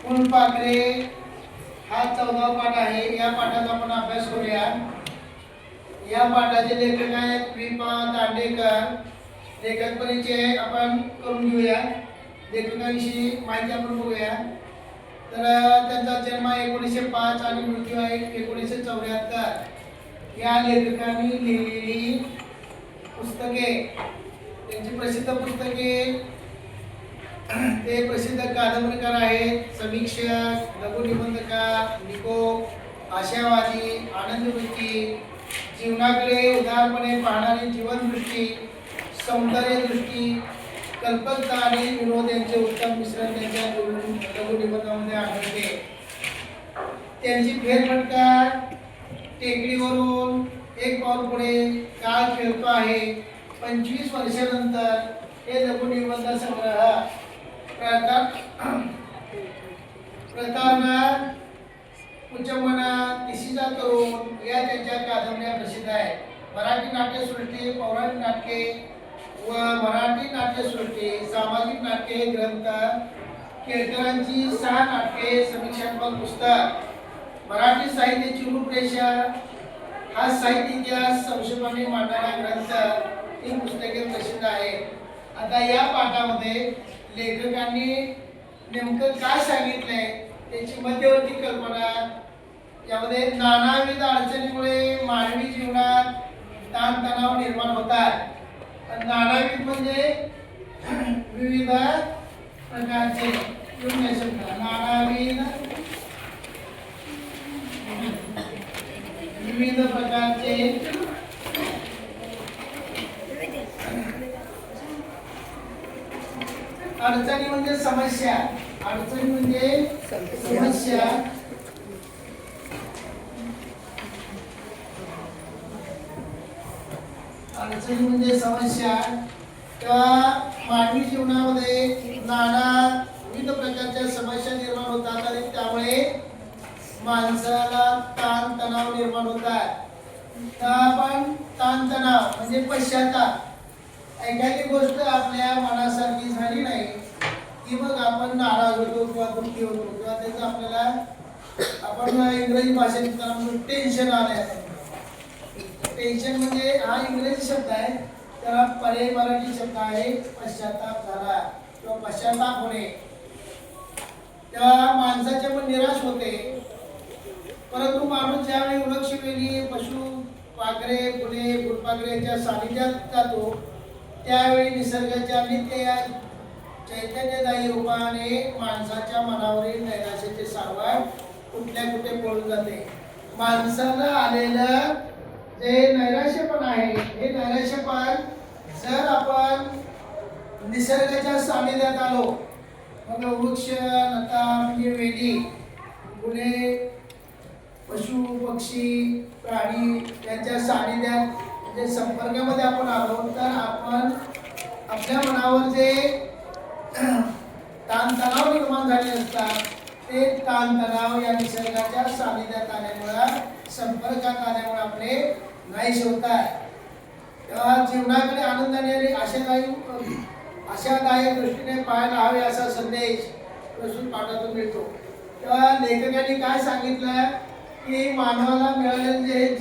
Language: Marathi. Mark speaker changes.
Speaker 1: फुलपाखरे हा 14वा पाठ आहे। या पाठाचा आपण अभ्यास करूया। या पाठाचे लेखक आहेत वी.पा. दांडेकर। लेखक परिचय आपण करून घेऊया। लेखकांची माहिती आपण बघूया। तर त्यांचा जन्म 1905 आणि मृत्यू आहे 1974। या लेखकांनी लिहिलेली पुस्तके, त्यांची प्रसिद्ध पुस्तके, ते प्रसिद्ध कादंबरीकार आहेत, समीक्षक, लघुनिबंधकार, निकोप, आशावादी, आनंदवृत्ती, जीवनाकडे उदारपणे पाहणारी जीवनदृष्टी, सौंदर्यदृष्टी, कल्पकता आणि विनोद यांचे उत्तम मिश्रण त्यांच्या लघुनिबंधामध्ये आढळते। त्यांची फेरफटका, टेकडीवरून एक पाऊल पुढे, काळ खेळतो आहे, 25 वर्षानंतर हे लघुनिबंध संग्रह, प्रतारणा, कुचंबना, तिशीचा तरुण या त्यांच्या कादंबऱ्या प्रसिद्ध आहेत। मराठी नाट्यसृष्टी, पौराणिक नाटके व मराठी नाट्यसृष्टी, सामाजिक नाटके ग्रंथ, केळकरांची 6 नाटके, समीक्षात्मक पुस्तक, मराठी साहित्याची रूपरेषा, हा साहित्य इतिहास संक्षेपाने मांडणारा ग्रंथ, ही पुस्तके प्रसिद्ध आहेत। आता या पाठामध्ये लेखकांनी नेमकं काय सांगितलंय त्याची मध्यवर्ती कल्पना, यामध्ये नानाविध अडचणीमुळे मानवी जीवनात ताणतणाव निर्माण होतात। नानाविध म्हणजे विविध प्रकारचे, नानाविध विविध प्रकारचे अडचणी म्हणजे समस्या, अडचणी म्हणजे समस्या, अडचणी म्हणजे समस्या किंवा मानवी जीवनामध्ये नाना विविध प्रकारच्या समस्या निर्माण होतात आणि त्यामुळे माणसाला ताण तणाव निर्माण होतात। तर आपण ताणतणाव म्हणजे पश्चाताप, एखादी गोष्ट आपल्या मनासारखी झाली नाही की मग आपण नाराज होतो किंवा दुःखी होतो किंवा त्याचं आपल्याला आपण इंग्रजी भाषेत टेन्शन आलंय। टेन्शन म्हणजे हा इंग्रजी शब्द आहे, त्याला पर्यायी मराठी शब्द आहे पश्चाताप झाला किंवा पश्चाताप होणे। तेव्हा माणसाचे मन निराश होते, परंतु माणूस ज्यावेळी वृक्षवेली, पशु, पाखरे, फुले, फुलपाखरेच्या सानिध्यात जातो त्यावेळी निसर्गाच्या नित्य या चैतन्यदायी रूपाने माणसाच्या मनावरील नैराश्याचे सावट कुठल्या कुठे पळून जाते। माणसाला आलेलं जे नैराश्यपण आहे, हे नैराश्यपण जर आपण निसर्गाच्या सानिध्यात आलो, मग वृक्ष, लता म्हणजे वेली, फुले, पशु, पक्षी, प्राणी यांच्या सानिध्यात म्हणजे संपर्कामध्ये आपण आलो तर आपण आपल्या मनावर जे ताणतणाव निर्माण झाले असतात ते ताणतणाव या निसर्गाच्या सानिध्यात आल्यामुळे, संपर्कात आल्यामुळे आपले नाहीसे होतात। तेव्हा जीवनाकडे आनंदाने आणि आशादायक दृष्टीने पाहायला हवे असा संदेश प्रस्तुत पाठातून मिळतो। तेव्हा लेखकांनी काय सांगितलं की मानवाला मिळालेले जे